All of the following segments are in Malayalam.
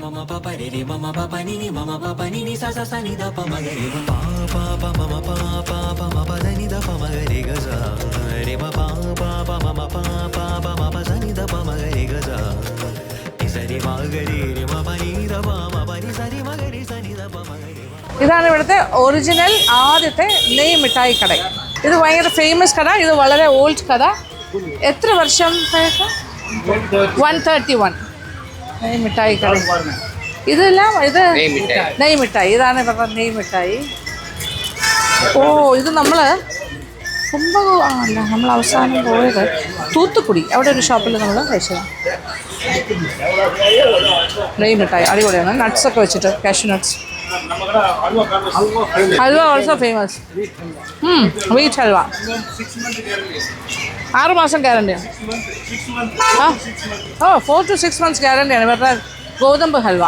mama papa re mama papa ni sa sa sa ni da pa ma re pa pa pa mama pa pa pa ma pa da ni da pa ma re ga sa re ma pa pa pa mama pa pa pa ma pa sa ni da pa ma re ga sa ni sa re ma ga re ma pa ni da pa ma pa ni sa re ma ga re sa ni da pa ma re. ഇതാണ് ഇവിടുത്തെ ഒറിജിനൽ ആദ്യത്തെ നെയ് മിഠായി കട. ഇത് ഭയങ്കര ഫേമസ് കട. ഇത് വളരെ ഓൾഡ് കട. എത്ര വർഷം? 131 നെയ് മിഠായി കട. ഇതെല്ലാം ഇത് നെയ് മിഠായി. ഇതാണ് ഇവരുടെ നെയ് മിഠായി. ഓ, ഇത് നമ്മൾ നമ്മൾ അവസാനം പോയത് തൂത്തുക്കുടി. അവിടെ ഒരു ഷോപ്പിൽ നമ്മൾ കഴിച്ചത് നെയ് മിഠായി. അടിപൊളിയാണ്. നട്ട്സൊക്കെ വെച്ചിട്ട്, cashew nuts. Halwa also famous. Wheat halwa 6 മാസം ഗ്യാരണ്ടിയാണ്. ഓ, 4 to 6 months ഗ്യാരണ്ടിയാണ് ഇവരുടെ ഗോതമ്പ് ഹൽവ.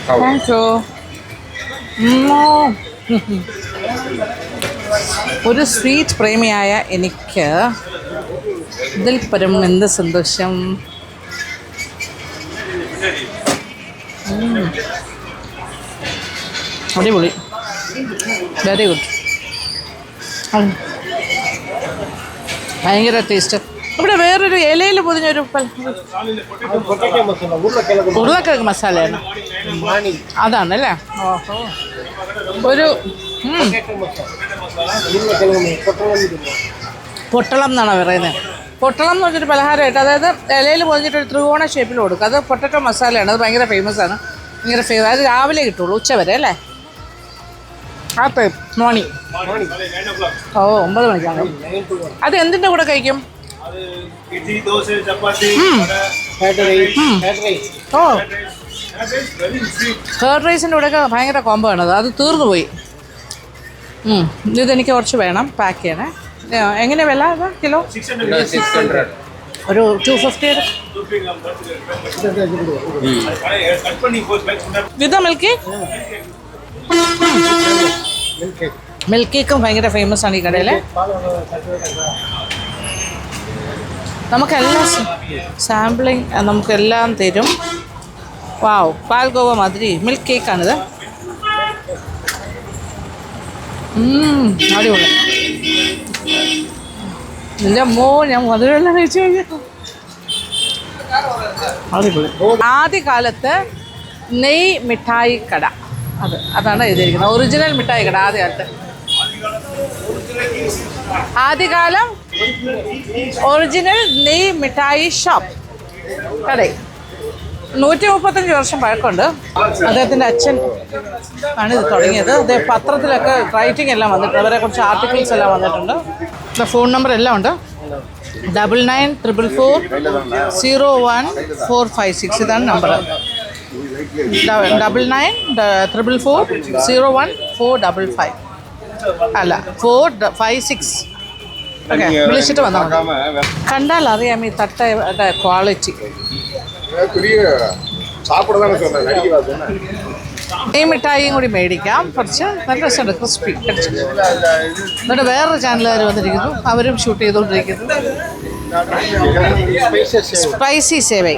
Thank you. ഒരു സ്വീറ്റ് പ്രേമിയായ എനിക്ക് ഇതിൽ പരം എന്ത് സന്തോഷം. അടിപൊളി, വെരി ഗുഡ്. ഭയങ്കര ടേസ്റ്റ്. ഇവിടെ വേറൊരു ഇലയിൽ പൊതിഞ്ഞൊരു ഉരുളക്കിഴങ്ങ് മസാലയാണ്. അതാണല്ലേ? ഓഹോ. ഒരു പൊട്ടളം എന്നാണ് പറയുന്നത്. പൊട്ടളം എന്ന് പറഞ്ഞൊരു പലഹാരമായിട്ട്, അതായത് ഇലയിൽ പൊതിഞ്ഞിട്ടൊരു ത്രികോണ ഷേപ്പിൽ കൊടുക്കും. അത് പൊട്ടറ്റോ മസാലയാണ്. അത് ഭയങ്കര ഫേമസ് ആണ്. ഭയങ്കര ഫേമസ്. അത് രാവിലെ കിട്ടുള്ളൂ, ഉച്ച വരെ അല്ലേ? ആ മോർണിംഗ്. ഓ, 9 മണിക്കാണ്. അത് എന്തിൻ്റെ കൂടെ കഴിക്കും? ഓ, കർഡ് റൈസിൻ്റെ കൂടെയൊക്കെ ഭയങ്കര കോംബോ ആണത്. അത് തീർന്നു പോയി. ഇതെനിക്ക് കുറച്ച് വേണം, പാക്ക് ചെയ്യണേ. എങ്ങനെ വില? അത് കിലോ 600. ഒരു 250. വിത്ത് മിൽക്ക് മിൽക്ക് കേക്കും ഭയങ്കര ഫേമസ് ആണ് ഈ കടയിൽ. നമുക്കെല്ലാം സാമ്പിളിങ് നമുക്കെല്ലാം തരും. വാവ്, പാൽഗോവ മാതിരി മിൽക്ക് കേക്കാണിത്. അടിപൊളി. എൻ്റെ അമ്മോ, ഞാൻ മധുരമെല്ലാം കഴിച്ചു കഴിഞ്ഞു. അടിപൊളി. ആദ്യകാലത്ത് നെയ് മിഠായി കട, അതാണ് എഴുതിയിരിക്കുന്നത്. ഒറിജിനൽ മിഠായി കട ആദ്യകാലത്ത്. ആദ്യകാലം ഒറിജിനൽ നെയ് മിഠായി ഷോപ്പ് കട. 135 വർഷം പഴക്കമുണ്ട്. അദ്ദേഹത്തിൻ്റെ അച്ഛൻ ആണ് ഇത് തുടങ്ങിയത്. അദ്ദേഹം പത്രത്തിലൊക്കെ റൈറ്റിംഗ് എല്ലാം വന്നിട്ടുണ്ട്. അവരെ കുറിച്ച് ആർട്ടിക്കിൾസ് എല്ലാം വന്നിട്ടുണ്ട്. ഫോൺ നമ്പർ എല്ലാം ഉണ്ട്. 9944014456. ഇതാണ് നമ്പർ. 9944014455. അല്ല, 456. ഓക്കെ, വിളിച്ചിട്ട് വന്നാൽ മതി. കണ്ടാൽ അറിയാം ഈ തട്ടയുടെ ക്വാളിറ്റി. ഈ മിഠായിയും കൂടി മേടിക്കാം. കുറച്ച് നല്ല രസമുണ്ട്, ക്രിസ്പി. എന്നിട്ട് വേറൊരു ചാനലുകാർ വന്നിരിക്കുന്നു, അവരും ഷൂട്ട് ചെയ്തുകൊണ്ടിരിക്കുന്നു. സ്പൈസി സേവൈ.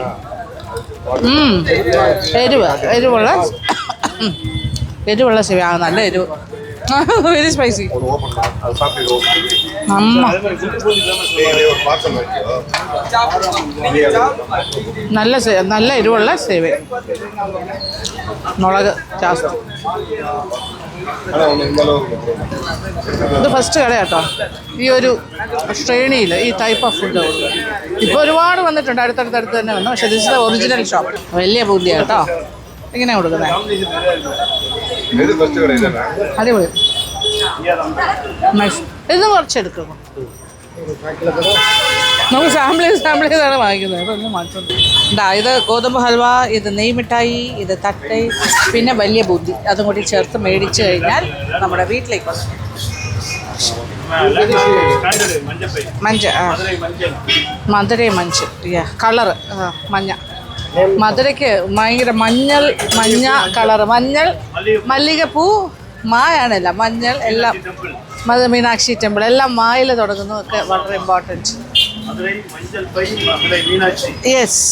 എരിവുള്ള സേവ. നല്ല എരിവ്. Very spicy. നല്ല എരിവുള്ള സേവ. മുളക് ജാസ്തി. ഇത് ഫസ്റ്റ് കട കേട്ടോ ഈ ഒരു ശ്രേണിയിൽ ഈ ടൈപ്പ് ഓഫ് ഫുഡ്. ഇപ്പോൾ ഒരുപാട് വന്നിട്ടുണ്ട്, അടുത്തടുത്ത് തന്നെ വന്നു. പക്ഷേ this is the original shop. വലിയ ബുദ്ധിയാണ് കേട്ടോ. എങ്ങനെയാണ് കൊടുക്കുന്നത്? അടിപൊളി. ഇത് കുറച്ചെടുക്കും. നമുക്ക് സാമ്പിൾ ചെയ്താണ് വാങ്ങിക്കുന്നത്. അതൊന്നും മാറ്റുന്നുണ്ട്. ഇത് ഗോതമ്പ് ഹൽവ, ഇത് നെയ് മിഠായി, ഇത് തട്ടൈ, പിന്നെ വലിയ ബുദ്ധി. അതും കൂടി ചേർത്ത് മേടിച്ച് കഴിഞ്ഞാൽ നമ്മുടെ വീട്ടിലേക്ക് വന്നു. മധുരൈ മഞ്ച് കളറ് മഞ്ഞ. മധുരയ്ക്ക് ഭയങ്കര മഞ്ഞ കളറ്. മഞ്ഞൾ, മല്ലികപ്പൂ, മായാണല്ല, മഞ്ഞൾ എല്ലാം. മീനാക്ഷി ടെമ്പിൾ എല്ലാം മായിൽ തുടങ്ങുന്നു ഒക്കെ വളരെ ഇമ്പോർട്ടൻറ്റ്. യെസ്,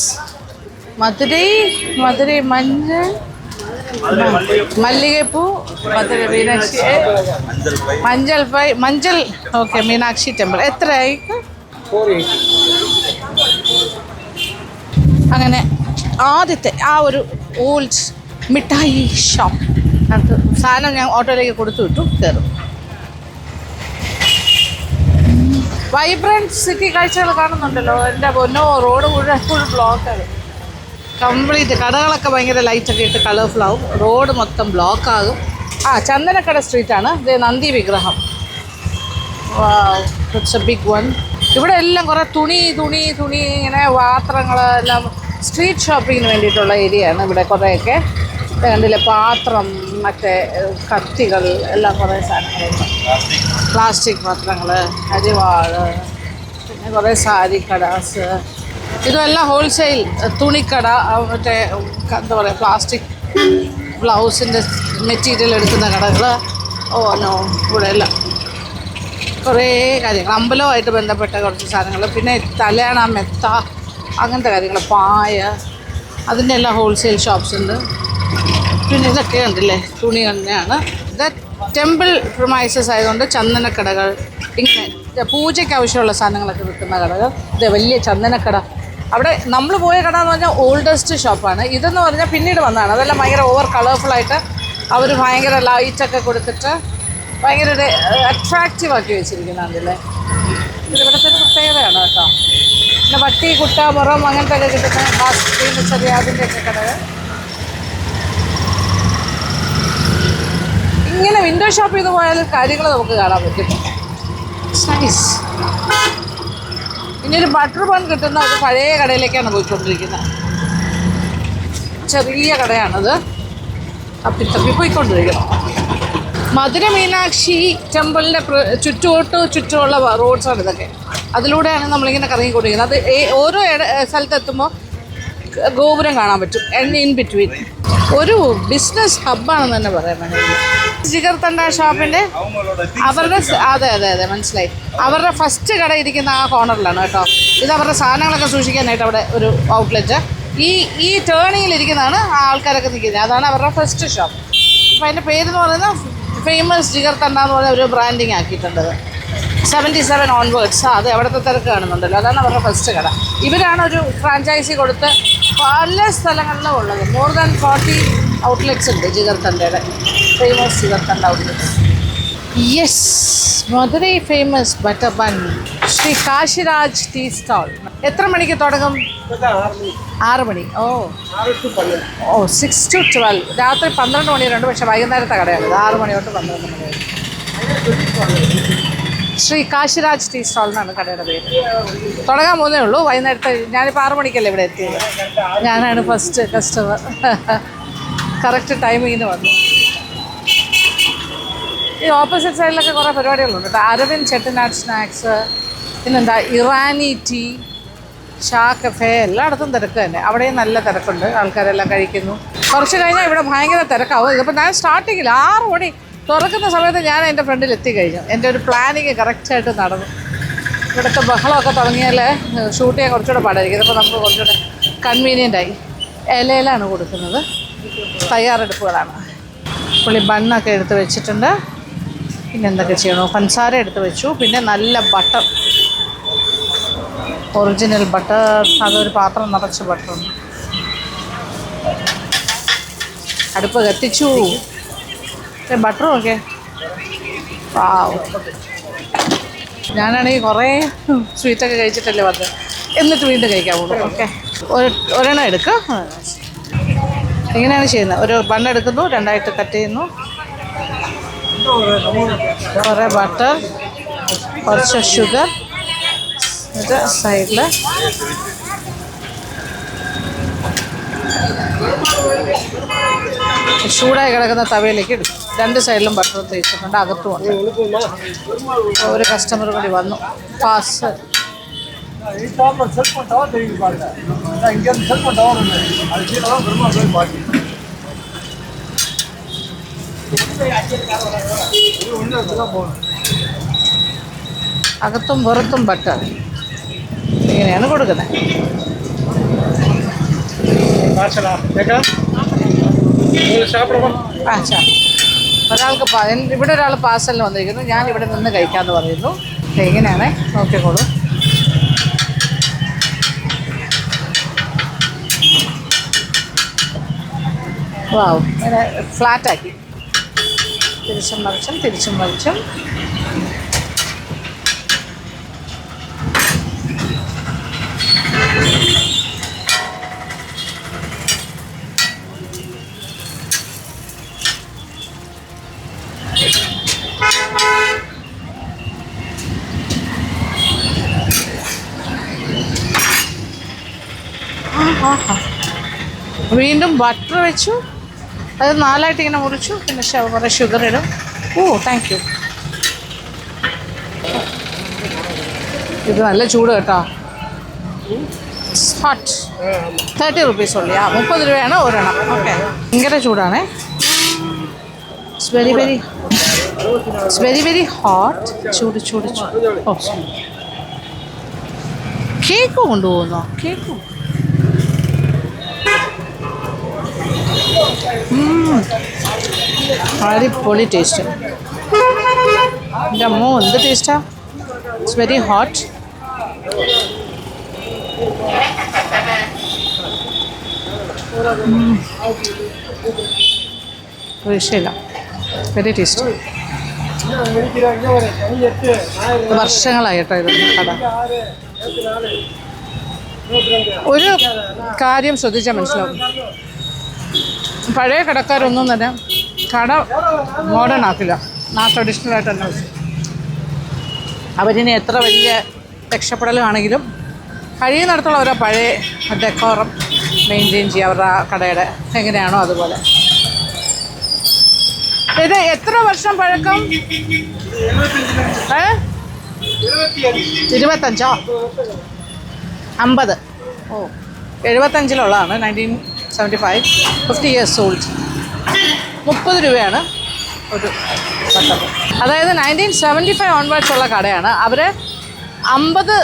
മധുരൈ മഞ്ഞൾ, മല്ലികപ്പൂ, മധുര മീനാക്ഷി, മഞ്ചൽ. Okay, Meenakshi temple. എത്രയായി? അങ്ങനെ ആദ്യത്തെ ആ ഒരു ഓൾഡ് മിഠായി ഷോപ്പ്. അത് സാധനം ഞാൻ ഓട്ടോയിലേക്ക് കൊടുത്തു വിട്ടു, കയറും. വൈബ്രൻറ്റ് സിറ്റി കാഴ്ചകൾ കാണുന്നുണ്ടല്ലോ. എൻ്റെ പൊന്നോ, റോഡ് മുഴുവൻ ഫുൾ ബ്ലോക്കാണ്. കംപ്ലീറ്റ് കടകളൊക്കെ ഭയങ്കര ലൈറ്റൊക്കെ ഇട്ട് കളർഫുള്ളാവും. റോഡ് മൊത്തം ബ്ലോക്കാകും. ചന്ദനക്കട സ്ട്രീറ്റാണ് ഇത്. നന്ദി വിഗ്രഹം. It's a big one. ഇവിടെ എല്ലാം കുറേ തുണി ഇങ്ങനെ പാത്രങ്ങൾ എല്ലാം സ്ട്രീറ്റ് ഷോപ്പിങ്ങിന് വേണ്ടിയിട്ടുള്ള ഏരിയയാണ് ഇവിടെ. കുറേയൊക്കെ കണ്ടില്ലേ, പാത്രം, മറ്റേ കത്തികൾ എല്ലാം കുറേ സാധനങ്ങളുണ്ട്. പ്ലാസ്റ്റിക് പാത്രങ്ങൾ, അരിവാള്, പിന്നെ കുറേ സാരി കടാസ്. ഇതുമെല്ലാം ഹോൾസെയിൽ തുണിക്കട. മറ്റേ എന്താ പറയുക, പ്ലാസ്റ്റിക് ബ്ലൗസിൻ്റെ മെറ്റീരിയൽ എടുക്കുന്ന കടകൾ. ഇവിടെ എല്ലാം കുറേ കാര്യങ്ങൾ, അമ്പലവുമായിട്ട് ബന്ധപ്പെട്ട കുറച്ച് സാധനങ്ങൾ. പിന്നെ തലയണ, മെത്ത, അങ്ങനത്തെ കാര്യങ്ങൾ, പായ, അതിൻ്റെ എല്ലാം ഹോൾസെയിൽ ഷോപ്സ് ഉണ്ട്. പിന്നെ ഇതൊക്കെ ഉണ്ടല്ലേ, തുണി തന്നെയാണ്. ഇത് ടെമ്പിൾ പ്രൊമൈസസ് ആയതുകൊണ്ട് ചന്ദനക്കടകൾ, ഇങ്ങനെ പൂജയ്ക്ക് ആവശ്യമുള്ള സാധനങ്ങളൊക്കെ വിൽക്കുന്ന കടകൾ. ഇത് വലിയ ചന്ദനക്കട. അവിടെ നമ്മൾ പോയ കട എന്ന് പറഞ്ഞാൽ ഓൾഡസ്റ്റ് ഷോപ്പാണ്. ഇതെന്ന് പറഞ്ഞാൽ പിന്നീട് വന്നതാണ്. അതെല്ലാം ഭയങ്കര ഓവർ കളർഫുള്ളായിട്ട് അവർ ഭയങ്കര ലൈറ്റൊക്കെ കൊടുത്തിട്ട് ഭയങ്കര ഒരു അട്രാക്റ്റീവ് ആക്കി വെച്ചിരിക്കുന്നതല്ലേ. ഇത് ഇവിടുത്തെ ഒരു പ്രത്യേകതയാണ് കേട്ടോ. പിന്നെ വട്ടി, കുട്ട, മുറം അങ്ങനത്തെ ഒക്കെ കിട്ടുന്ന ചെറിയ അതിൻ്റെയൊക്കെ കടകൾ. ഇങ്ങനെ വിൻഡോ ഷോപ്പ് ചെയ്ത് പോയാൽ കാര്യങ്ങൾ നമുക്ക് കാണാൻ പറ്റും. നൈസ്. ഇനി ഒരു ബട്ടർ ബൺ കിട്ടുന്ന ഒരു പഴയ കടയിലേക്കാണ് പോയിക്കൊണ്ടിരിക്കുന്നത്. ചെറിയ കടയാണത്. തപ്പി പോയിക്കൊണ്ടിരിക്കണം. മധുര മീനാക്ഷി ടെമ്പിളിൻ്റെ ചുറ്റുമുള്ള റോഡ്സാണ് ഇതൊക്കെ. അതിലൂടെയാണ് നമ്മളിങ്ങനെ കറങ്ങിക്കൊണ്ടിരിക്കുന്നത്. അത് ഓരോ സ്ഥലത്തെത്തുമ്പോൾ ഗോപുരം കാണാൻ പറ്റും. ഇൻ ബിറ്റ്വീൻ ഒരു ബിസിനസ് ഹബ്ബാണെന്ന് തന്നെ പറയാൻ വേണ്ടി. ജിഗർ തണ്ട ഷോപ്പിൻ്റെ അവരുടെ അതെ മനസ്സിലായി. അവരുടെ ഫസ്റ്റ് കട ഇരിക്കുന്ന ആ കോർണറിലാണ് കേട്ടോ. ഇത് അവരുടെ സാധനങ്ങളൊക്കെ സൂക്ഷിക്കാനായിട്ട് അവിടെ ഒരു ഔട്ട്ലെറ്റ്. ഈ ടേണിങ്ങിലിരിക്കുന്നതാണ് ആ ആൾക്കാരൊക്കെ നിൽക്കുന്നത്. അതാണ് അവരുടെ ഫസ്റ്റ് ഷോപ്പ്. അപ്പോൾ അതിൻ്റെ പേരെന്ന് പറയുന്നത് ഫേമസ് ജിഗർ തണ്ട എന്ന് പറഞ്ഞ ഒരു ബ്രാൻഡിങ് ആക്കിയിട്ടുണ്ട്. 77 ഓൺവേർഡ്സ്. അത് എവിടുത്തെ തിരക്ക് കാണുന്നുണ്ടല്ലോ, അതാണ് അവരുടെ ഫസ്റ്റ് കട. ഇവരാണ് ഒരു ഫ്രാഞ്ചൈസി കൊടുത്ത് പല സ്ഥലങ്ങളിലും ഉള്ളത്. മോർ ദാൻ 40 ഔട്ട്ലെറ്റ്സ് ഉണ്ട് ജിഗർ തണ്ടയുടെ. Famous jigarthanda outlets. Yes, Madurai famous butter bun. Shri Kashiraj tea stall. എത്ര മണിക്ക് തുടങ്ങും? 6 മണി. 6 to 12. രാത്രി 12 മണി വരെയുണ്ട്. പക്ഷേ വൈകുന്നേരത്തെ കടയാണ്. 6 മണി തൊട്ട് 12 മണി വരെ. ശ്രീ കാശിരാജ് ടീ സ്റ്റാൾ എന്നാണ് കടയുടെ പേര്. തുടങ്ങാൻ പോകുന്നേ ഉള്ളൂ. വൈകുന്നേരത്തെ ഞാനിപ്പോൾ 6 മണിക്കല്ലേ ഇവിടെ എത്തിയത്. ഞാനാണ് ഫസ്റ്റ് കസ്റ്റമർ. കറക്റ്റ് ടൈമിങ്ങിന് വന്നു. ഈ ഓപ്പോസിറ്റ് സൈഡിലൊക്കെ കുറേ പരിപാടികളുണ്ട് കേട്ടോ. അരവിന്ദ് ചെട്ടിനാട് സ്നാക്സ്, പിന്നെന്താ ഇറാനി ടീ, ഷാ കഫേ, എല്ലായിടത്തും തിരക്ക് തന്നെ. അവിടെയും നല്ല തിരക്കുണ്ട്. ആൾക്കാരെല്ലാം കഴിക്കുന്നു. കുറച്ച് കഴിഞ്ഞാൽ ഇവിടെ ഭയങ്കര തിരക്കാവും. ഇതിപ്പോൾ ഞാൻ സ്റ്റാർട്ടിങ്ങിൽ 6 മണി തുറക്കുന്ന സമയത്ത് ഞാൻ എൻ്റെ ഫ്രണ്ടിൽ എത്തിക്കഴിഞ്ഞു. എൻ്റെ ഒരു പ്ലാനിങ് കറക്റ്റായിട്ട് നടന്നു. ഇവിടുത്തെ ബഹളമൊക്കെ തുടങ്ങിയാൽ ഷൂട്ട് ചെയ്യാൻ കുറച്ചുകൂടെ പാടായിരിക്കും. ഇതിപ്പോൾ നമുക്ക് കുറച്ചുകൂടെ കൺവീനിയൻ്റായി. ഇലയിലാണ് കൊടുക്കുന്നത്. തയ്യാറെടുപ്പുകളാണ്. പുള്ളി ബണ്ണൊക്കെ എടുത്ത് വെച്ചിട്ടുണ്ട്. പിന്നെ എന്തൊക്കെ ചെയ്യണോ, പഞ്ചസാര എടുത്ത് വെച്ചു. പിന്നെ നല്ല ബട്ടർ, ഒറിജിനൽ ബട്ടർ. അതൊരു പാത്രം നിറച്ച് ബട്ടറുണ്ട്. അടുപ്പ് കത്തിച്ചു. ബട്ടറും ഒക്കെ പാവം. ഞാനാണെങ്കിൽ കുറേ സ്വീറ്റൊക്കെ കഴിച്ചിട്ടല്ലേ വന്നത്. എന്നിട്ട് വീണ്ടും കഴിക്കാൻ പോകും. ഓക്കെ, ഒരെണ്ണം എടുക്കുക. ഇങ്ങനെയാണ് ചെയ്യുന്നത്. ഒരു ബണ്ണെടുക്കുന്നു, 2ആയിട്ട് കട്ട് ചെയ്യുന്നു. കുറേ ബട്ടർ, കുറച്ച് ഷുഗർ, എന്നിട്ട് സൈഡിൽ ചൂടായി കിടക്കുന്ന തവയിലേക്ക് ഇടും. 2 സൈഡിലും ബട്ടർ തേച്ചിട്ടുണ്ട്. അകത്തുമുണ്ട്. ഒരു കസ്റ്റമർ കൂടി വന്നു. പാസ് അകത്തും പുറത്തും ബട്ടർ. ഇങ്ങനെയാണ് കൊടുക്കുന്നത്. ഒരാൾക്ക് ഇവിടെ ഒരാൾ പാർസലിന് വന്നിരിക്കുന്നു. ഞാൻ ഇവിടെ നിന്ന് കഴിക്കാമെന്ന് പറയുന്നു. എങ്ങനെയാണേ നോക്കിക്കോളൂ. വാവ്, ഇങ്ങനെ ഫ്ലാറ്റാക്കി തിരിച്ചും മറിച്ചും. വീണ്ടും ബട്ടർ വെച്ചു, അത് 4ആയിട്ട് ഇങ്ങനെ മുറിച്ചു. പിന്നെ കുറേ ഷുഗർ ഇടും. ഓ താങ്ക് യു. ഇത് നല്ല ചൂട് കേട്ടോ. ഹോട്ട് 30 rupees ഉള്ളി. 30 രൂപയാണ് ഒരെണ്ണം. ഓക്കെ, ഭയങ്കര ചൂടാണേ. It's very very hot. ചൂട്. ഓ, കേക്ക് കൊണ്ടുപോകുന്നോ? കേക്ക് അടിപൊളി ടേസ്റ്റ്. എൻ്റെ അമ്മോ, എന്ത് ടേസ്റ്റാ. It's very hot. വിഷയമില്ല, വെരി ടേസ്റ്റ്. വർഷങ്ങളായി കേട്ടോ ഇത് കട. ഒരു കാര്യം ശ്രദ്ധിച്ചാൽ മനസ്സിലാവും, പഴയ കടക്കാരൊന്നും തന്നെ കട മോഡേൺ ആക്കില്ല. ട്രഡീഷണൽ ആയിട്ട് തന്നെ അവരിനി എത്ര വലിയ രക്ഷപ്പെടലാണെങ്കിലും കഴിയുന്നിടത്തോളം അവരുടെ പഴയ ഡെക്കോറം മെയിൻറ്റെയിൻ ചെയ്യുക. അവരുടെ കടയുടെ എങ്ങനെയാണോ അതുപോലെ. ഇത് എത്ര വർഷം പഴക്കം? 25 50. ഓ, 75-ലുള്ളതാണ്. 1975. 50 years old. 30 രൂപയാണ് ഒരു ബട്ടർ. അതായത് 1975 ഓൺവേർഡ്സ് ഉള്ള കടയാണ്. അവർ 50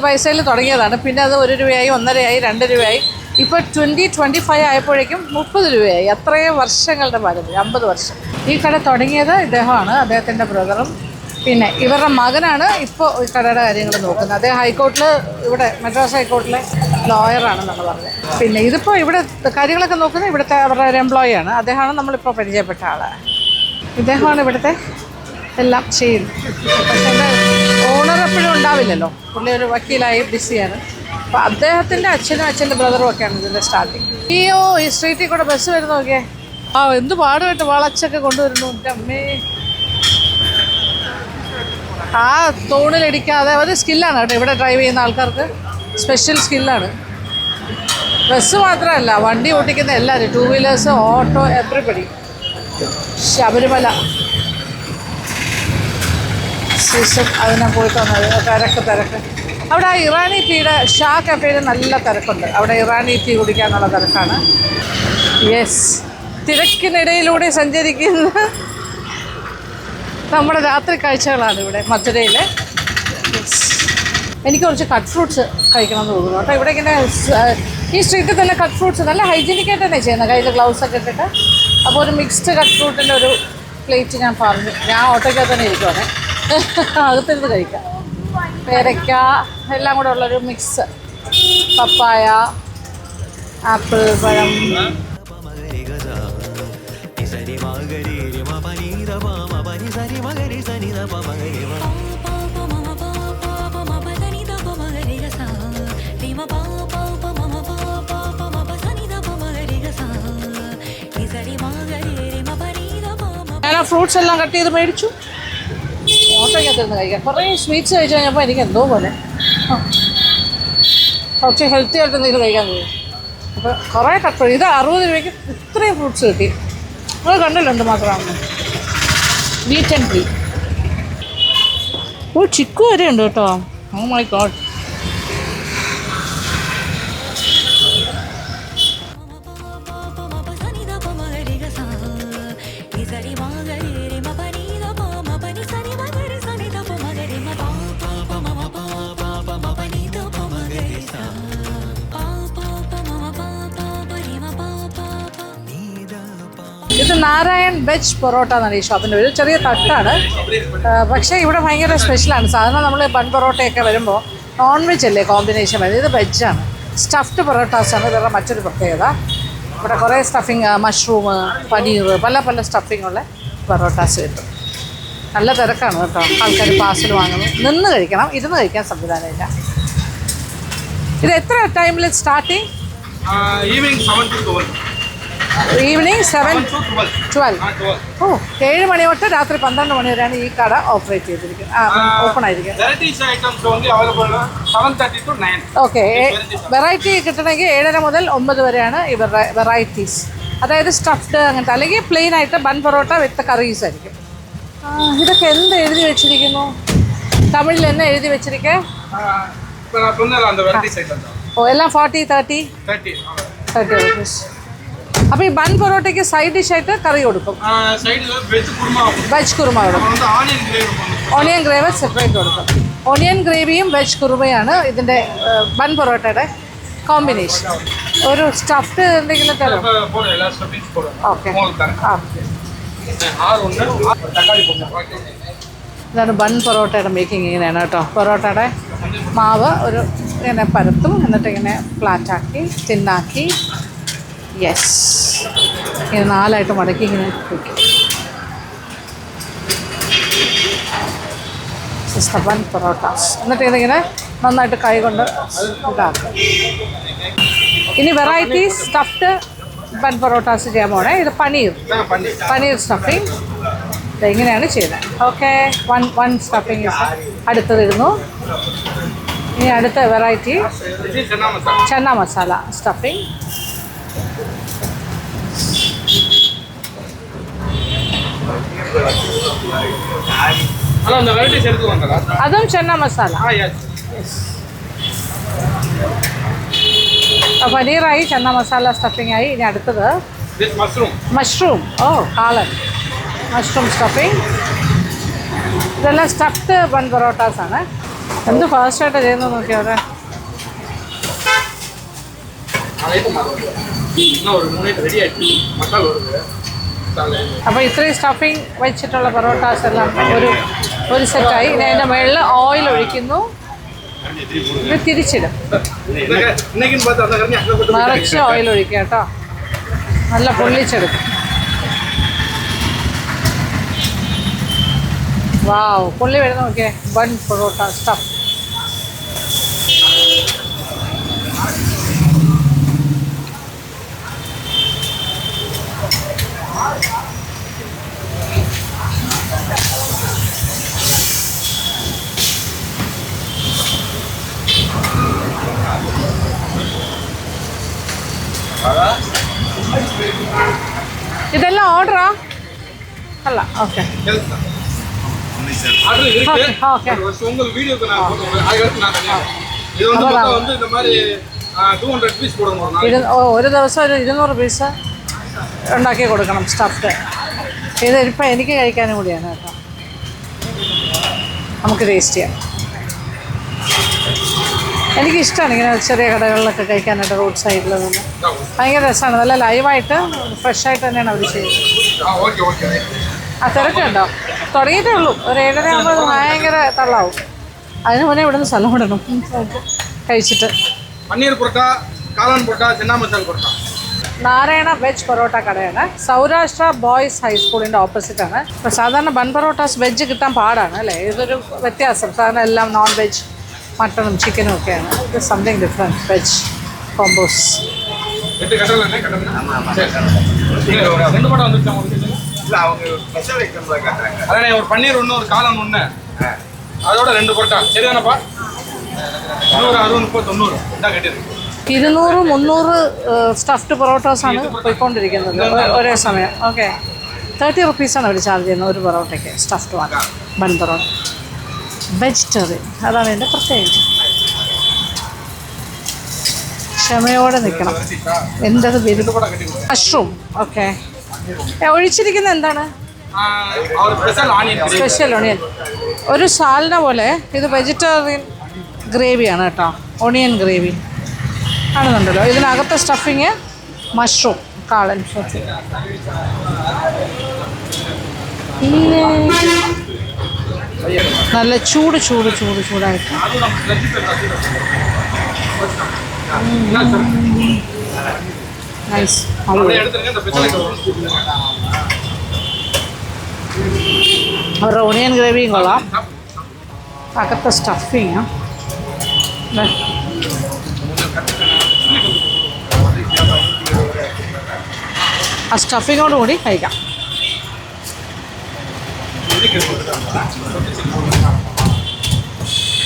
പൈസയിൽ തുടങ്ങിയതാണ്. പിന്നെ അത് 1 രൂപയായി, 1.5 ആയി, 2 രൂപയായി. ഇപ്പോൾ 2025 ആയപ്പോഴേക്കും 30 രൂപയായി. അത്രയും വർഷങ്ങളുടെ പാരമ്പര്യം, 50 വർഷം. ഈ കട തുടങ്ങിയത് ഇദ്ദേഹമാണ്, അദ്ദേഹത്തിൻ്റെ ബ്രദറും. പിന്നെ ഇവരുടെ മകനാണ് ഇപ്പോൾ ഈ കടയുടെ കാര്യങ്ങൾ നോക്കുന്നത്. അദ്ദേഹം ഹൈക്കോർട്ടിൽ, ഇവിടെ മദ്രാസ് ഹൈക്കോർട്ടിലെ ലോയറാണെന്നാണ് പറഞ്ഞത്. പിന്നെ ഇതിപ്പോൾ ഇവിടെ കാര്യങ്ങളൊക്കെ നോക്കുന്നത് ഇവിടുത്തെ അവരുടെ ഒരു എംപ്ലോയിയാണ്. അദ്ദേഹമാണ് നമ്മളിപ്പോൾ പരിചയപ്പെട്ട ആൾ. ഇദ്ദേഹമാണ് ഇവിടുത്തെ എല്ലാം ചെയ്യുന്നത്. പക്ഷേ എൻ്റെ ഓണർ എപ്പോഴും ഉണ്ടാവില്ലല്ലോ, പുള്ളി ഒരു വക്കീലായി ബിസിയാണ്. അപ്പോൾ അദ്ദേഹത്തിൻ്റെ അച്ഛൻ്റെ ബ്രദറും ഒക്കെയാണ് ഇതിൻ്റെ സ്റ്റാർട്ടിങ്. ഈ സ്ട്രീറ്റിൽ കൂടെ ബസ് വരുന്ന നോക്കിയേ. എന്ത് പാടുമായിട്ട് വളച്ചൊക്കെ കൊണ്ടുവരുന്നു. എൻ്റെ അമ്മേ, ആ തോണിലിടിക്കാതെ. അത് സ്കില്ലാണ് കേട്ടോ, ഇവിടെ ഡ്രൈവ് ചെയ്യുന്ന ആൾക്കാർക്ക് സ്പെഷ്യൽ സ്കില്ലാണ്. ബസ് മാത്രമല്ല, വണ്ടി ഓടിക്കുന്ന എല്ലാവരും, 2 wheelers, auto, everybody. Sabarimala season അതിനെ പോയിട്ട് വന്നത്. തിരക്ക്. അവിടെ ആ ഇറാനി ടീയുടെ ഷാ കഫേയിൽ നല്ല തിരക്കുണ്ട്. അവിടെ ഇറാനി ടീ കുടിക്കാനുള്ള തിരക്കാണ്. യെസ്, തിരക്കിനിടയിലൂടെ സഞ്ചരിക്കുന്ന നമ്മുടെ രാത്രി കാഴ്ചകളാണ് ഇവിടെ മധുരയിലെ. എനിക്ക് കുറച്ച് കട്ട് ഫ്രൂട്ട്സ് കഴിക്കണമെന്ന് തോന്നുന്നു കേട്ടോ. ഇവിടെ ഇങ്ങനെ ഈ സ്ട്രീറ്റിൽ തന്നെ കട്ട് ഫ്രൂട്ട്സ് നല്ല ഹൈജീനിക്കായിട്ട് തന്നെ ചെയ്യുന്നത്, കയ്യിൽ ഗ്ലൗസൊക്കെ ഇട്ടിട്ട്. അപ്പോൾ ഒരു മിക്സ്ഡ് കട്ട് ഫ്രൂട്ടിൻ്റെ ഒരു പ്ലേറ്റ് ഞാൻ പറഞ്ഞു. ഞാൻ ഓട്ടോയ്ക്കകത്ത് തന്നെ ഇരിക്കുവാണ്, അകത്തിരുന്ന് കഴിക്കാം. പേരയ്ക്ക എല്ലാം കൂടെ ഉള്ളൊരു മിക്സ്. പപ്പായ, ആപ്പിൾ, പഴം. ഞാൻ ആ ഫ്രൂട്ട്സ് എല്ലാം കട്ട് ചെയ്ത് മേടിച്ചു. ഓട്ടോയ്ക്കകത്തിരുന്ന് കഴിക്കാം. കുറേ സ്വീറ്റ്സ് കഴിച്ച് കഴിഞ്ഞപ്പോൾ എനിക്ക് എന്തോ പോലെ കുറച്ച് ഹെൽത്തി ആയിട്ട് എന്തെങ്കിലും കഴിക്കാൻ തോന്നി. അപ്പോൾ കുറേ കട്ട്. ഇത് 60 രൂപയ്ക്ക് ഇത്രയും ഫ്രൂട്ട്സ് കിട്ടി. നമ്മൾ കണ്ടല്ലോ എന്ത് മാത്രമാണ്. Wheat and free. ഓ, ചിക്കു വരെ ഉണ്ട് കേട്ടോ. Oh my god. Narayan veg parotta എന്നാണ് ഈ ഷോപ്പിൻ്റെ ഒരു ചെറിയ തട്ടാണ്. പക്ഷേ ഇവിടെ ഭയങ്കര സ്പെഷ്യലാണ്. സാധാരണ നമ്മൾ ബൺ പൊറോട്ടയൊക്കെ വരുമ്പോൾ നോൺ വെജ് അല്ലേ കോമ്പിനേഷൻ വരുന്നത്, ഇത് വെജാണ്. സ്റ്റഫ്ഡ് പൊറോട്ടാസാണ് ഇവരുടെ മറ്റൊരു പ്രത്യേകത. ഇവിടെ കുറേ സ്റ്റഫിങ്, മഷ്റൂം, പനീർ, പല പല സ്റ്റഫിങ് ഉള്ള പൊറോട്ടാസ് കിട്ടും. നല്ല തിരക്കാണ് കേട്ടോ. ആൾക്കാർ പാർസൽ വാങ്ങുന്നു. നിന്ന് കഴിക്കണം, ഇരുന്ന് കഴിക്കാൻ സംവിധാനമില്ല. ഇത് എത്ര ടൈമിൽ സ്റ്റാർട്ടിങ്? Evening 7 to 12. ഓ, 7 മണി തൊട്ട് രാത്രി 12 മണി വരെയാണ് ഈ കട ഓപ്പറേറ്റ് ചെയ്തിരിക്കുന്നത്, ഓപ്പൺ ആയിരിക്കുന്നത്. ഓക്കെ, വെറൈറ്റി കിട്ടണമെങ്കിൽ 7:30 മുതൽ 9 വരെയാണ് ഇവരുടെ വെറൈറ്റീസ്. അതായത് സ്റ്റഫ്ഡ് അങ്ങനത്തെ, അല്ലെങ്കിൽ പ്ലെയിൻ ആയിട്ട് ബൺ പൊറോട്ട വിത്ത് കറീസ് ആയിരിക്കും. ഇതൊക്കെ എന്ത് എഴുതി വെച്ചിരിക്കുന്നു? തമിഴിൽ തന്നെ എഴുതി വെച്ചിരിക്കേ. ഓ, എല്ലാം 40-30 റുപ്പീസ്. അപ്പോൾ ഈ ബൺ പൊറോട്ടയ്ക്ക് സൈഡ് ഡിഷായിട്ട് കറി കൊടുക്കും. വെജ് കുറുമ കൊടുക്കും. ഓണിയൻ ഗ്രേവി സെപ്പറേറ്റ് കൊടുക്കും. ഓണിയൻ ഗ്രേവിയും വെജ് കുറുമയാണ് ഇതിൻ്റെ ബൺ പൊറോട്ടയുടെ കോമ്പിനേഷൻ. ഒരു സ്റ്റഫ്ഡ് എന്തെങ്കിലും തരും. ഓക്കെ, ഇതാണ് ബൺ പൊറോട്ടയുടെ മേക്കിംഗ്. ഇങ്ങനെയാണ് കേട്ടോ. പൊറോട്ടയുടെ മാവ് ഒരു ഇങ്ങനെ പരത്തും, എന്നിട്ട് ഇങ്ങനെ ഫ്ലാറ്റാക്കി തിന്നാക്കി, യെസ്, ഇങ്ങനെ 4ആയിട്ട് മടക്കി ഇങ്ങനെ വയ്ക്കും. ബൺ പൊറോട്ടാസ്. എന്നിട്ട് ഇതിങ്ങനെ നന്നായിട്ട് കൈ കൊണ്ട് ഇതാക്കും. ഇനി വെറൈറ്റീസ് സ്റ്റഫ്ഡ് ബൺ പൊറോട്ടാസ് ചെയ്യാൻ പോണേ. ഇത് പനീർ സ്റ്റഫിങ് ഇങ്ങനെയാണ് ചെയ്യുന്നത്. ഓക്കെ, വൺ സ്റ്റഫിങ് അടുത്തതിരുന്നു. ഇനി അടുത്ത വെറൈറ്റി ചന്ന മസാല സ്റ്റഫിങ്. അതും ചന്ന മസാല. പനീറായി, ചന്ന മസാല സ്റ്റഫിങ് ആയി. ഇനി അടുത്തത് മഷ്റൂം. ഓ, കാളൻ മഷ്റൂം സ്റ്റഫിങ്. ഇതെല്ലാം സ്റ്റഫ്ഡ് ബൺ പൊറോട്ടാസ് ആണ്. എന്ത് ഫാസ്റ്റായിട്ട് ചെയ്യുന്നത് നോക്കിയവരെ. അപ്പോൾ ഇത്രയും സ്റ്റഫിങ് വെച്ചിട്ടുള്ള പൊറോട്ടാസ് എല്ലാം ഒരു സെറ്റായി. ഇനി അതിൻ്റെ മുകളിൽ ഓയിൽ ഒഴിക്കുന്നു. ഇത് തിരിച്ചിടും. നിറച്ച് ഓയിൽ ഒഴിക്കുക കേട്ടോ. നല്ല പൊള്ളിച്ചെടുക്കും. വാവ്, പൊള്ളി വരുന്ന നോക്കിയേ. Bun parotta stuff. ഇതെല്ലാം ഓർഡറാ അല്ല? ഓക്കെ, ഒരു ദിവസം ഒരു 200 പീസ് ഉണ്ടാക്കി കൊടുക്കണം സ്റ്റഫ്ഡ്. ഇത് ഇപ്പം എനിക്ക് കഴിക്കാനും കൂടിയാണ് കേട്ടോ. നമുക്ക് ടേസ്റ്റ് ചെയ്യാം. എനിക്കിഷ്ടമാണ് ഇങ്ങനെ ചെറിയ കടകളിലൊക്കെ കഴിക്കാനായിട്ട്. റോഡ് സൈഡിൽ നിന്ന് ഭയങ്കര രസമാണ്. നല്ല ലൈവായിട്ട് ഫ്രഷായിട്ട് തന്നെയാണ് അവർ ചെയ്യുന്നത്. തിരക്കുണ്ടോ? തുടങ്ങിയിട്ടേ ഉള്ളൂ. ഒരു 7:30 ആകുമ്പോൾ ഭയങ്കര തള്ളാവും. അതിന് മുന്നേ ഇവിടെ നിന്ന് സ്ഥലം വിടണം കഴിച്ചിട്ട്. നാരായണ വെജ് പൊറോട്ട കടയാണ്. സൗരാഷ്ട്ര ബോയ്സ് ഹൈസ്കൂളിൻ്റെ ഓപ്പോസിറ്റാണ്. ഇപ്പോൾ സാധാരണ ബൺ പൊറോട്ടാസ് വെജ് കിട്ടാൻ പാടാണ് അല്ലേ? ഇതൊരു വ്യത്യാസം. സാധാരണ എല്ലാം നോൺ വെജ്, മട്ടണും ചിക്കനും ഒക്കെയാണ്. ഇത് സംതിങ് ഡിഫറെൻറ്റ് വെജ് കോമ്പോസ്. பன்னீர் ஒன்று ஒரு காளான் ஒன்று அதோட 2 பொரோட்டா சரிதானப்பா? 160 30 90 இதான் கட்டியிருக்கு. 200-300 സ്റ്റഫ്ഡ് പൊറോട്ടാസാണ് പോയിക്കൊണ്ടിരിക്കുന്നത് ഒരേ സമയം. ഓക്കെ, 30 റുപ്പീസാണ് അവർ ചാർജ് ചെയ്യുന്നത് ഒരു പൊറോട്ടയ്ക്ക്. സ്റ്റഫ്ഡ് വാങ്ങാം ബൺ പൊറോട്ട. വെജിറ്റേറിയൻ, അതാണ് എൻ്റെ പ്രത്യേകത. ക്ഷമയോടെ നിൽക്കണം. എൻ്റെത് മഷ്റൂം. ഓക്കെ, ഒഴിച്ചിരിക്കുന്നത് എന്താണ്? Special onion. ഒരു സാലന പോലെ. ഇത് വെജിറ്റേറിയൻ ഗ്രേവിയാണ് കേട്ടോ. ഓണിയൻ ഗ്രേവി കാണുന്നുണ്ടല്ലോ. ഇതിനകത്തെ സ്റ്റഫിങ് മഷ്റൂം. കാളൻ ഷോപ്പ്. നല്ല ചൂടായിട്ട്. നൈസ്. അവരുടെ ഓണിയൻ ഗ്രേവിയും കൊള്ളാം. അകത്തെ സ്റ്റഫിങ് ആ സ്റ്റഫിങ്ങോട് കൂടി കഴിക്കാം.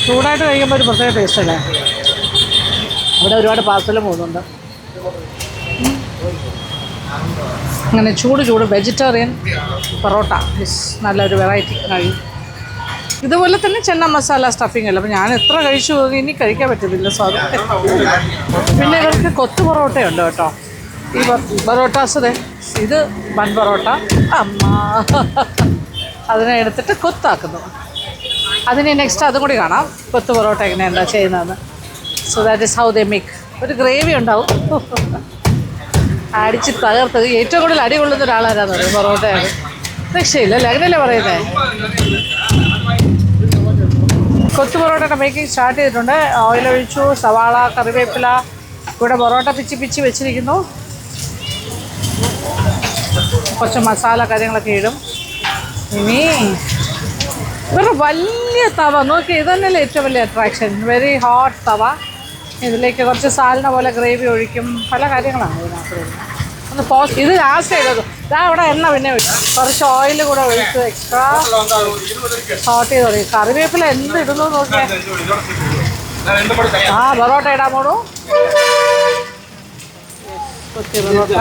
ചൂടായിട്ട് കഴിക്കുമ്പോൾ ഒരു പ്രത്യേക ടേസ്റ്റ് അല്ലേ. ഇവിടെ ഒരുപാട് പാർസലും പോകുന്നുണ്ട്. അങ്ങനെ ചൂട് വെജിറ്റേറിയൻ പൊറോട്ട നല്ലൊരു വെറൈറ്റി കഴിയും. ഇതുപോലെ തന്നെ ചെന്ന മസാല സ്റ്റഫിങ് അല്ല. അപ്പോൾ ഞാൻ എത്ര കഴിച്ചു ഇനി കഴിക്കാൻ പറ്റുന്നില്ല സ്വാദം. പിന്നെ ഇവർക്ക് കൊത്തു പൊറോട്ടയുണ്ട് കേട്ടോ. ഈ പൊറോട്ടാസ് ഇത് ബൺ പൊറോട്ട അമ്മ അതിനെ എടുത്തിട്ട് കൊത്താക്കുന്നു. അതിന് നെക്സ്റ്റ് അതും കൂടി കാണാം, കൊത്തു പൊറോട്ട എങ്ങനെ എന്താ ചെയ്യുന്നതെന്ന്. So that is how they make. ഒരു ഗ്രേവി ഉണ്ടാവും, അടിച്ച് തകർത്ത്. ഏറ്റവും കൂടുതൽ അടി കൊള്ളുന്ന ഒരാളാരാന്ന് പറയും പൊറോട്ടയാണ്. രക്ഷയില്ല അല്ലേ, അങ്ങനെയല്ലേ പറയുന്നത്. കൊത്തു പൊറോട്ടയുടെ മേക്കിംഗ് സ്റ്റാർട്ട് ചെയ്തിട്ടുണ്ട്. ഓയിൽ ഒഴിച്ചു, സവാള, കറിവേപ്പില, ഇവിടെ പൊറോട്ട പിച്ചി വെച്ചിരിക്കുന്നു. കുറച്ച് മസാല കാര്യങ്ങളൊക്കെ ഇടും. ഇനി ഇവരുടെ വലിയ തവ നോക്കി, ഇത് തന്നെയല്ലേ ഏറ്റവും വലിയ അട്രാക്ഷൻ. വെരി ഹോട്ട് തവ. ഇതിലേക്ക് കുറച്ച് സാലിന പോലെ ഗ്രേവി ഒഴിക്കും. പല കാര്യങ്ങളാണ് ഇതിനകത്ത്. ഒന്ന് പോസ്റ്റ് ഇത് ലാസ്റ്റ് ചെയ്തത്. ഇതാ അവിടെ എണ്ണ പിന്നെ ഒഴിക്കും, കുറച്ച് ഓയിൽ കൂടെ ഒഴിച്ച് എക്സ്ട്രാ സോട്ട് ചെയ്ത് തുടങ്ങി. കറിവേപ്പില എന്ത് ഇടുന്നു നോക്കിയാൽ. ആ പൊറോട്ട ഇടാൻ പോണു. കൊത്തി പൊറോട്ട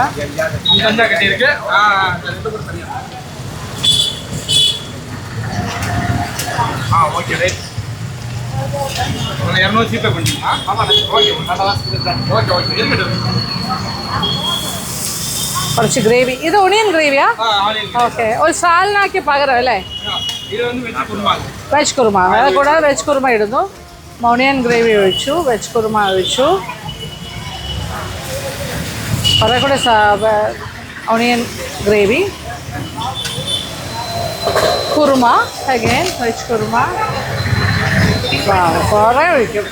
കുറച്ച് ഗ്രേവി. ഇത് ഒണിയൻ ഗ്രേവിയാ? ഓക്കെ. ഒരു സാലിനാക്കി പകരം അല്ലേ? വെജ് കുറുമ. അത് കൂടാതെ വെജ് കുറുമ ഇടുന്നു. ഒണിയൻ ഗ്രേവി ഒഴിച്ചു, വെജ് കുറുമ ഒഴിച്ചു, കുറേ കൂടെ onion gravy, kurma, again veg kurma. കുറേ ഒഴിക്കും.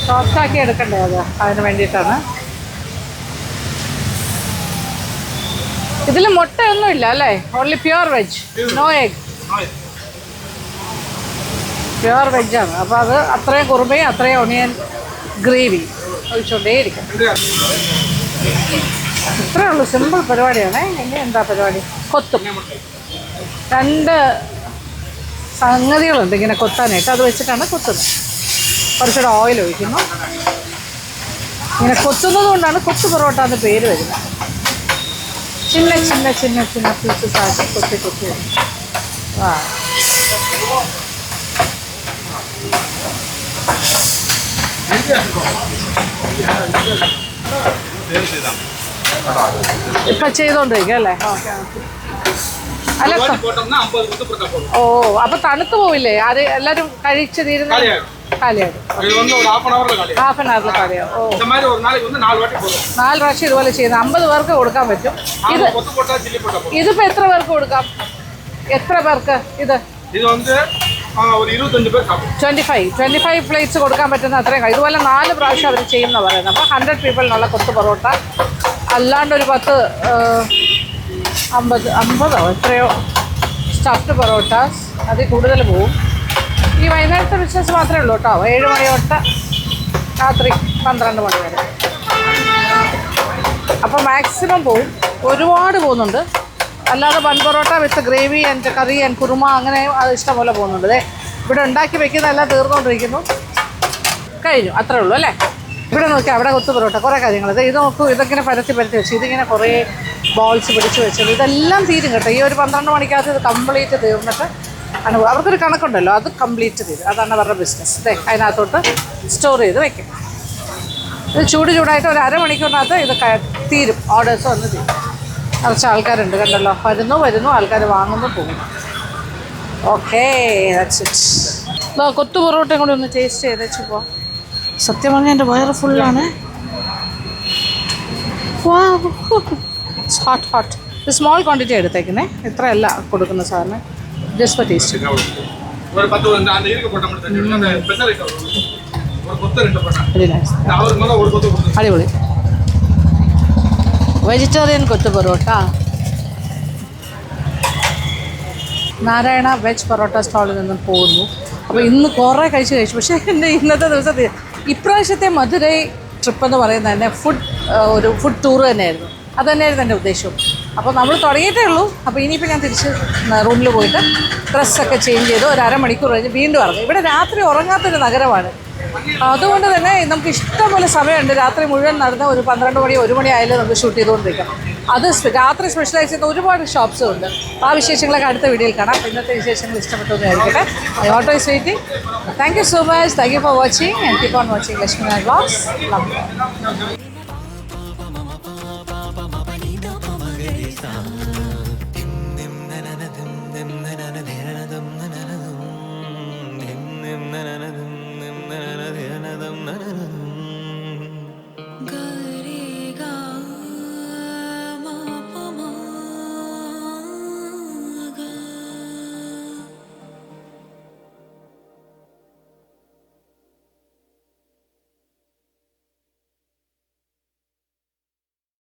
സോഫ്റ്റാക്കി എടുക്കണ്ടേ അത്, അതിന് വേണ്ടിയിട്ടാണ്. ഇതിൽ മുട്ടയൊന്നും ഇല്ല അല്ലേ? Only pure veg, no egg. Pure വെജാണ്. അപ്പോൾ അത് അത്രയും കുറുമയും അത്രയും ഒണിയൻ ഗ്രേവി ഒഴിച്ചുകൊണ്ടേയിരിക്കും. ഇത്രയേ ഉള്ളൂ, സിമ്പിൾ പരിപാടിയാണ്. ഇനി എന്താ പരിപാടി? കൊത്തും. 2 സംഗതികളുണ്ട് ഇങ്ങനെ കൊത്താനായിട്ട്, അത് വെച്ചിട്ടാണ് കൊത്തുന്നത്. കുറച്ചുകൂടെ ഓയിൽ ഒഴിക്കുന്നു. ഇങ്ങനെ കൊത്തുന്നത് കൊണ്ടാണ് കൊത്തു പൊറോട്ട എന്ന് പേര് വരുന്നത്. ചിന്ന പീസസ് ആക്കി കൊത്തി വരും. ആ ഇപ്പം ചെയ്തോണ്ടിരിക്കും അല്ലേ? ഓക്കെ. അല്ല, ഓ അപ്പൊ തണുത്തു പോവില്ലേ? അത് എല്ലാരും കഴിച്ച് തീരുന്ന കാലിയാകും. Half an അവറിൽ കാലിയാകും. ഓ 4 പ്രാവശ്യം ഇതുപോലെ ചെയ്യുന്നത്. 50 പേർക്ക് കൊടുക്കാൻ പറ്റും. ഇതിപ്പോ എത്ര പേർക്ക് കൊടുക്കാം? എത്ര പേർക്ക്? ഇത് 25 പ്ലേറ്റ്സ് കൊടുക്കാൻ പറ്റുന്ന അത്രയും. ഇതുപോലെ 4 പ്രാവശ്യം അവർ ചെയ്യുന്ന പറയുന്നത്. അപ്പോൾ 100 പീപ്പിളിനുള്ള കൊത്തു പൊറോട്ട. അല്ലാണ്ട് ഒരു 50 എത്രയോ സ്റ്റഫ്ഡ് പൊറോട്ടാസ്, അതിൽ കൂടുതൽ പോവും. ഈ വൈകുന്നേരത്തെ ബിസിനസ് മാത്രമേ ഉള്ളൂ കേട്ടോ. 7 മണി തൊട്ട് രാത്രി 12 മണി വരെ. അപ്പോൾ മാക്സിമം പോവും, ഒരുപാട് പോകുന്നുണ്ട്. അല്ലാതെ bun parotta with gravy and curry and kurma അങ്ങനെ അത് ഇഷ്ടംപോലെ പോകുന്നുണ്ട്. ഇവിടെ ഉണ്ടാക്കി വെക്കുന്നതെല്ലാം തീർന്നുകൊണ്ടിരിക്കുന്നു. കഴിഞ്ഞു, അത്രേ ഉള്ളൂ അല്ലേ? ഇവിടെ നോക്കി, അവിടെ കൊത്തു പൊറോട്ട കുറേ കാര്യങ്ങൾ. ഇത് നോക്കൂ, ഇതൊക്കെ പരത്തി വെച്ച് ഇതിങ്ങനെ കുറേ ബോൾസ് പിടിച്ച് വെച്ചത്. ഇതെല്ലാം തീരും കേട്ടോ. ഈ ഒരു 12 മണിക്കകത്ത് ഇത് കംപ്ലീറ്റ് തീർന്നിട്ട് ആണ്. അവർക്കൊരു കണക്കുണ്ടല്ലോ, അത് കംപ്ലീറ്റ് തീരും. അതാണ് അവരുടെ ബിസിനസ്. അതിനകത്തോട്ട് സ്റ്റോർ ചെയ്ത് വെക്കും. ഇത് ചൂടായിട്ട് ഒരു അരമണിക്കൂറിനകത്ത് ഇത് തീരും. ഓർഡേഴ്സ് വന്ന് തീരും. കുറച്ച് ആൾക്കാരുണ്ട് കണ്ടല്ലോ, വരുന്നു, ആൾക്കാർ വാങ്ങുന്നു, പോകുന്നു. Okay, that's it. കൊത്തു പൊറോട്ടയും കൂടി ഒന്ന് ടേസ്റ്റ് ചെയ്തേച്ച് പോവാം. സത്യം പറഞ്ഞാൽ എൻ്റെ വയറ് ഫുള്ളാണ്. ഹോട്ട് ഹോട്ട് ഇത് സ്മോൾ ക്വാണ്ടിറ്റി എടുത്തേക്കുന്നേ, ഇത്രയല്ല കൊടുക്കുന്ന സാറിന്, ജസ്റ്റ് ഫോർ ടേസ്റ്റ്. ஒரு 10 அந்த இருக்கு போட்ட மட்டும் அந்த ஸ்பெஷல் ஐட்டம் ஒரு கொத்து ரெண்டு போட்டா വെരി നൈസ്, அவருக்கு மேல ஒரு கொத்து கொடுத்து അടിപൊളി. വെജിറ്റേറിയൻ കൊത്തു പൊറോട്ട. നാരായണ വെജ് പൊറോട്ട സ്റ്റാളിൽ നിന്നും പോകുന്നു. അപ്പോൾ ഇന്ന് കുറേ കഴിച്ചു, പക്ഷേ എൻ്റെ ഇന്നത്തെ ദിവസത്തെ ഇപ്രാവശ്യത്തെ മധുരൈ ട്രിപ്പ് എന്ന് പറയുന്നത് തന്നെ ഒരു ഫുഡ് ടൂർ തന്നെയായിരുന്നു. അത് തന്നെയായിരുന്നു എൻ്റെ ഉദ്ദേശവും. അപ്പോൾ നമ്മൾ തുടങ്ങിയിട്ടേ ഉള്ളൂ. അപ്പോൾ ഇനിയിപ്പോൾ ഞാൻ തിരിച്ച് റൂമിൽ പോയിട്ട് ഡ്രസ്സൊക്കെ ചേഞ്ച് ചെയ്ത് ഒരു അരമണിക്കൂർ കഴിഞ്ഞ് വീണ്ടും ഇറങ്ങും. ഇവിടെ രാത്രി ഉറങ്ങാത്തൊരു നഗരമാണ്, അതുകൊണ്ട് തന്നെ നമുക്ക് ഇഷ്ടംപോലെ സമയമുണ്ട്. രാത്രി മുഴുവൻ നടന്ന് ഒരു 12 മണി 1 മണി ആയാലും നമുക്ക് ഷൂട്ട് ചെയ്തുകൊണ്ടിരിക്കാം. അത് രാത്രി സ്പെഷ്യലൈസ് ചെയ്ത ഒരുപാട് ഷോപ്സും ഉണ്ട്. ആ വിശേഷങ്ങളൊക്കെ അടുത്ത വീഡിയോയിൽ കാണാം. ഇന്നത്തെ വിശേഷങ്ങൾ ഇഷ്ടപ്പെട്ടൊന്നും ആയിരിക്കട്ടെ. I auto is waiting. Thank you so much. Thank you for watching and keep on watching Lakshmi vlogs.